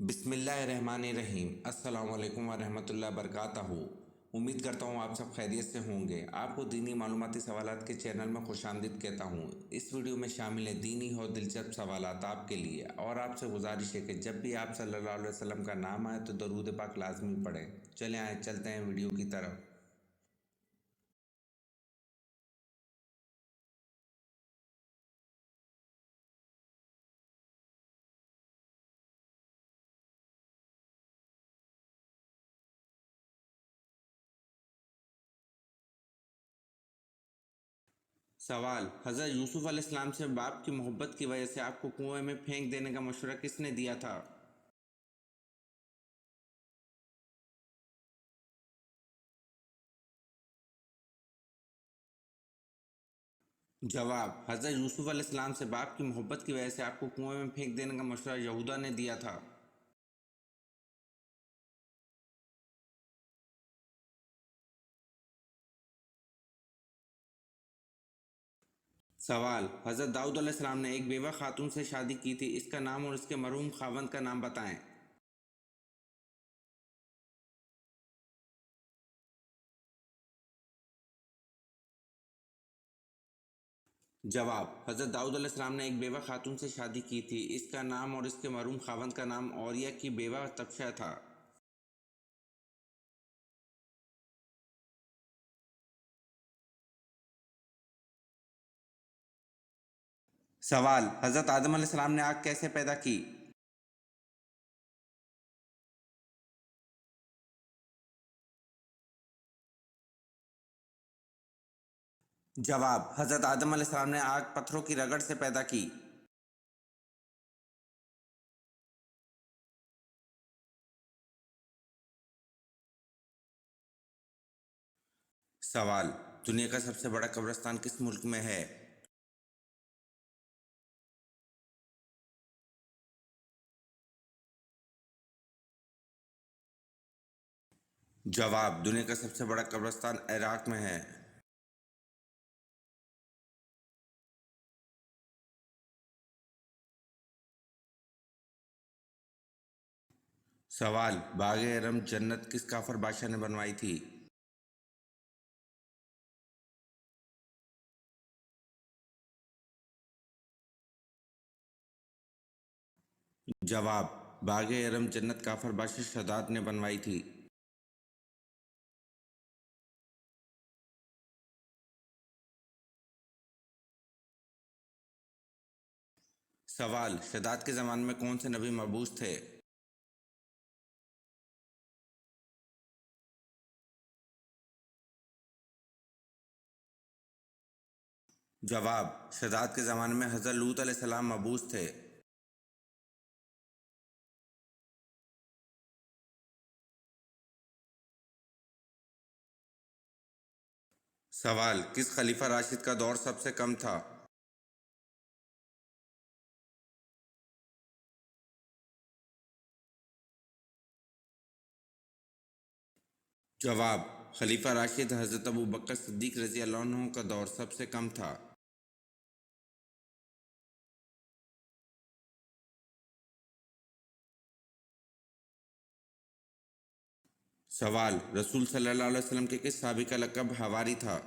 بسم اللہ الرحمن الرحیم۔ السلام علیکم ورحمۃ اللہ وبرکاتہ۔ امید کرتا ہوں آپ سب خیریت سے ہوں گے۔ آپ کو دینی معلوماتی سوالات کے چینل میں خوش آمدید کہتا ہوں۔ اس ویڈیو میں شامل ہے دینی اور دلچسپ سوالات آپ کے لیے، اور آپ سے گزارش ہے کہ جب بھی آپ صلی اللہ علیہ وسلم کا نام آئے تو درود پاک لازمی پڑھیں۔ چلیں آئے چلتے ہیں ویڈیو کی طرف۔ سوال: حضرت یوسف علیہ السلام سے باپ کی محبت کی وجہ سے آپ کو کنویں میں پھینک دینے کا مشورہ کس نے دیا تھا؟ جواب: حضرت یوسف علیہ السلام سے باپ کی محبت کی وجہ سے آپ کو کنویں میں پھینک دینے کا مشورہ یہودا نے دیا تھا۔ سوال: حضرت داؤد علیہ السلام نے ایک بیوہ خاتون سے شادی کی تھی، اس کا نام اور اس کے مرحوم خاوند کا نام بتائیں۔ جواب: حضرت داؤد علیہ السلام نے ایک بیوہ خاتون سے شادی کی تھی، اس کا نام اور اس کے مرحوم خاوند کا نام اوریہ کی بیوہ تبشہ تھا۔ سوال: حضرت آدم علیہ السلام نے آگ کیسے پیدا کی؟ جواب: حضرت آدم علیہ السلام نے آگ پتھروں کی رگڑ سے پیدا کی۔ سوال: دنیا کا سب سے بڑا قبرستان کس ملک میں ہے؟ جواب: دنیا کا سب سے بڑا قبرستان عراق میں ہے۔ سوال: باغ ارم جنت کس کافر بادشاہ نے بنوائی تھی؟ جواب: باغ ارم جنت کافر بادشاہ شداد نے بنوائی تھی۔ سوال: شداد کے زمانے میں کون سے نبی مبعوث تھے؟ جواب: شداد کے زمانے میں حضرت لوط علیہ السلام مبعوث تھے۔ سوال: کس خلیفہ راشد کا دور سب سے کم تھا؟ جواب: خلیفہ راشد حضرت ابو بکر صدیق رضی اللہ عنہ کا دور سب سے کم تھا۔ سوال: رسول صلی اللہ علیہ وسلم کے کس صحابی کا لقب حواری تھا؟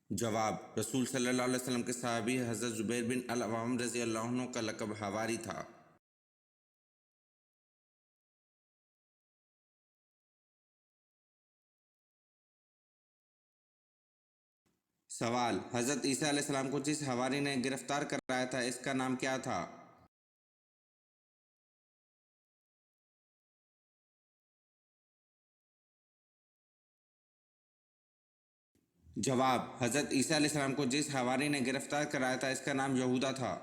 جواب: رسول صلی اللہ علیہ وسلم کے صحابی حضرت زبیر بن العوام رضی اللہ عنہ کا لقب حواری تھا۔ سوال: حضرت عیسیٰ علیہ السلام کو جس حواری نے گرفتار کرایا تھا اس کا نام کیا تھا؟ جواب: حضرت عیسیٰ علیہ السلام کو جس حواری نے گرفتار کرایا تھا اس کا نام یہودا تھا۔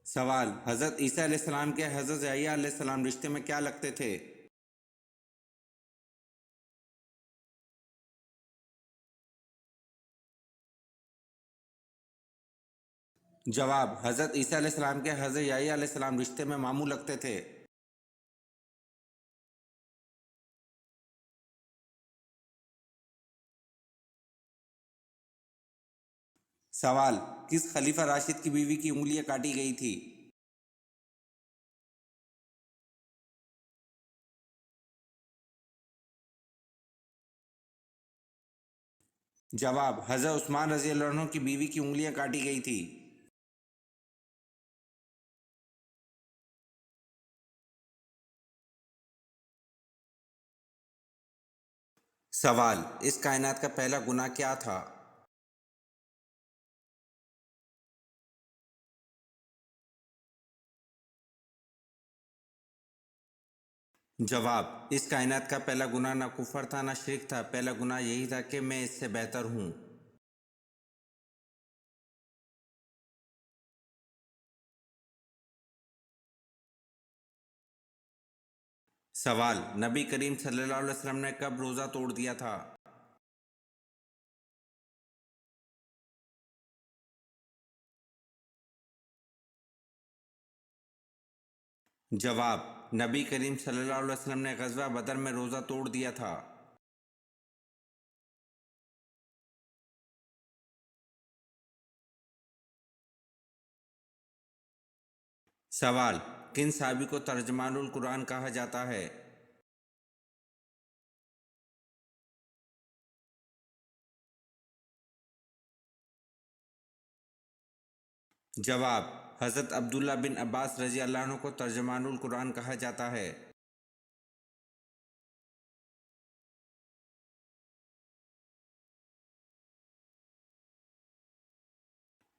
سوال: حضرت عیسیٰ علیہ السلام کے حضرت یحییٰ علیہ السلام رشتے میں کیا لگتے تھے؟ جواب: حضرت عیسیٰ علیہ السلام کے حضرت یحییٰ علیہ السلام رشتے میں ماموں لگتے تھے۔ سوال: کس خلیفہ راشد کی بیوی کی انگلیاں کاٹی گئی تھی؟ جواب: حضرت عثمان رضی اللہ عنہ کی بیوی کی انگلیاں کاٹی گئی تھی۔ سوال: اس کائنات کا پہلا گناہ کیا تھا؟ جواب: اس کائنات کا پہلا گناہ نہ کفر تھا نہ شرک تھا، پہلا گناہ یہی تھا کہ میں اس سے بہتر ہوں۔ سوال: نبی کریم صلی اللہ علیہ وسلم نے کب روزہ توڑ دیا تھا؟ جواب: نبی کریم صلی اللہ علیہ وسلم نے غزوہ بدر میں روزہ توڑ دیا تھا۔ سوال: کن صحابی کو ترجمان القرآن کہا جاتا ہے؟ جواب: حضرت عبداللہ بن عباس رضی اللہ عنہ کو ترجمان القرآن کہا جاتا ہے۔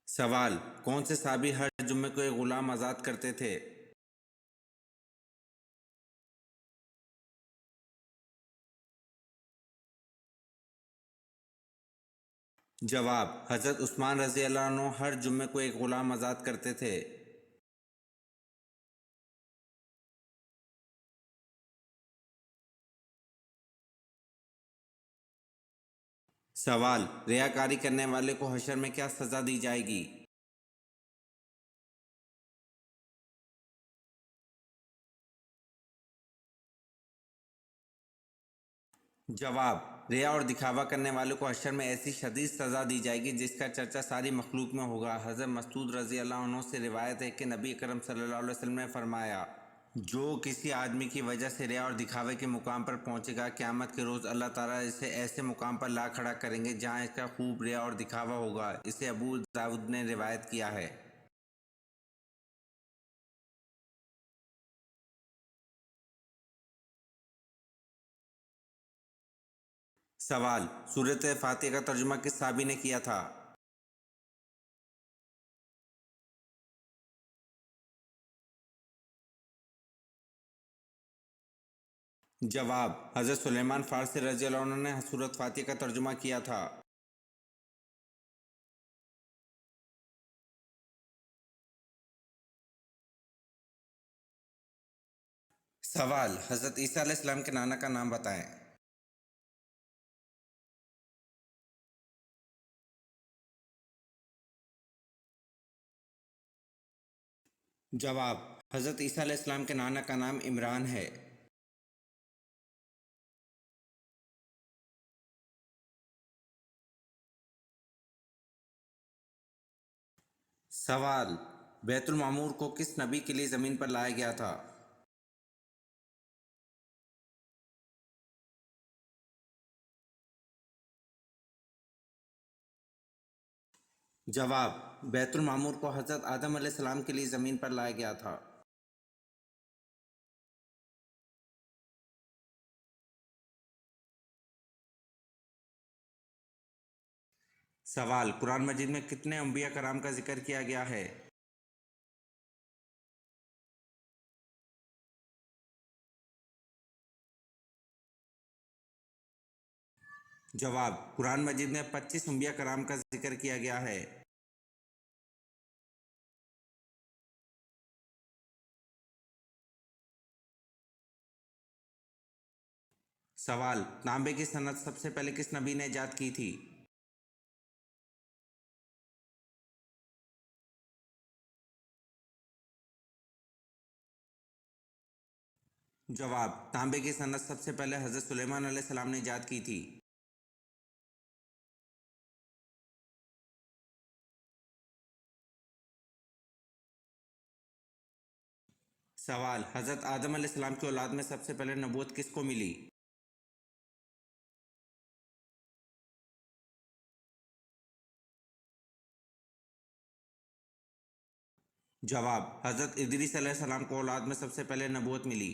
سوال: کون سے صحابی ہر جمعے کو ایک غلام آزاد کرتے تھے؟ جواب: حضرت عثمان رضی اللہ عنہ ہر جمعے کو ایک غلام آزاد کرتے تھے۔ سوال: ریاکاری کرنے والے کو حشر میں کیا سزا دی جائے گی؟ جواب: ریا اور دکھاوا کرنے والے کو حشر میں ایسی شدید سزا دی جائے گی جس کا چرچا ساری مخلوق میں ہوگا۔ حضرت مسعود رضی اللہ عنہ سے روایت ہے کہ نبی اکرم صلی اللہ علیہ وسلم نے فرمایا: جو کسی آدمی کی وجہ سے ریا اور دکھاوے کے مقام پر پہنچے گا، قیامت کے روز اللہ تعالیٰ اسے ایسے مقام پر لا کھڑا کریں گے جہاں اس کا خوب ریا اور دکھاوا ہوگا۔ اسے ابو داؤد نے روایت کیا ہے۔ سوال: سورۃ فاتحہ کا ترجمہ کس صحابی نے کیا تھا؟ جواب: حضرت سلیمان فارسی رضی اللہ عنہ نے سورۃ فاتحہ کا ترجمہ کیا تھا۔ سوال: حضرت عیسیٰ علیہ السلام کے نانا کا نام بتائیں۔ جواب: حضرت عیسیٰ علیہ السلام کے نانا کا نام عمران ہے۔ سوال: بیت المعمور کو کس نبی کے لیے زمین پر لایا گیا تھا؟ جواب: بیت المعمور کو حضرت آدم علیہ السلام کے لیے زمین پر لایا گیا تھا۔ سوال: قرآن مجید میں کتنے انبیاء کرام کا ذکر کیا گیا ہے؟ جواب: قرآن مجید میں 25 انبیاء کرام کا ذکر کیا گیا ہے۔ سوال: تانبے کی صنعت سب سے پہلے کس نبی نے ایجاد کی تھی؟ جواب: تانبے کی صنعت سب سے پہلے حضرت سلیمان علیہ السلام نے ایجاد کی تھی۔ سوال: حضرت آدم علیہ السلام کی اولاد میں سب سے پہلے نبوت کس کو ملی؟ جواب: حضرت ادریس علیہ السلام کو اولاد میں سب سے پہلے نبوت ملی۔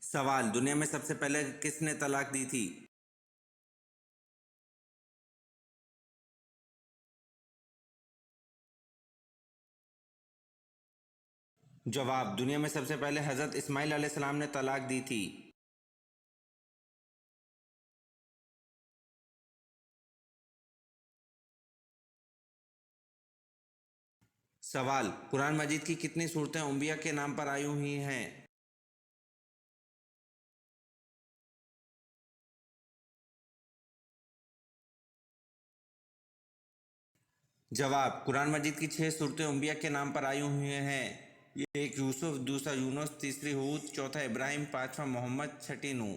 سوال: دنیا میں سب سے پہلے کس نے طلاق دی تھی؟ جواب: دنیا میں سب سے پہلے حضرت اسماعیل علیہ السلام نے طلاق دی تھی۔ سوال: قرآن مجید کی کتنی صورتیں انبیاء کے نام پر آئی ہوئی ہیں؟ جواب: قرآن مجید کی 6 صورتیں انبیاء کے نام پر آئی ہوئی ہیں۔ یہ ایک یوسف، دوسرا یونس، تیسری ہود، چوتھا ابراہیم، پانچواں محمد، چھٹی نوح۔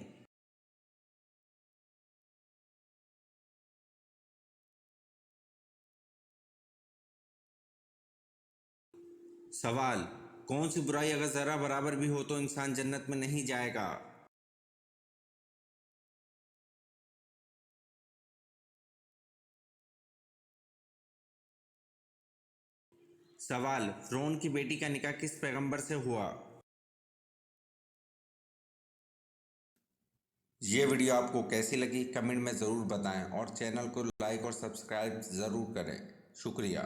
سوال: کون سی برائی اگر ذرہ برابر بھی ہو تو انسان جنت میں نہیں جائے گا؟ سوال: فرعون کی بیٹی کا نکاح کس پیغمبر سے ہوا؟ یہ ویڈیو آپ کو کیسی لگی کمنٹ میں ضرور بتائیں اور چینل کو لائک اور سبسکرائب ضرور کریں۔ شکریہ۔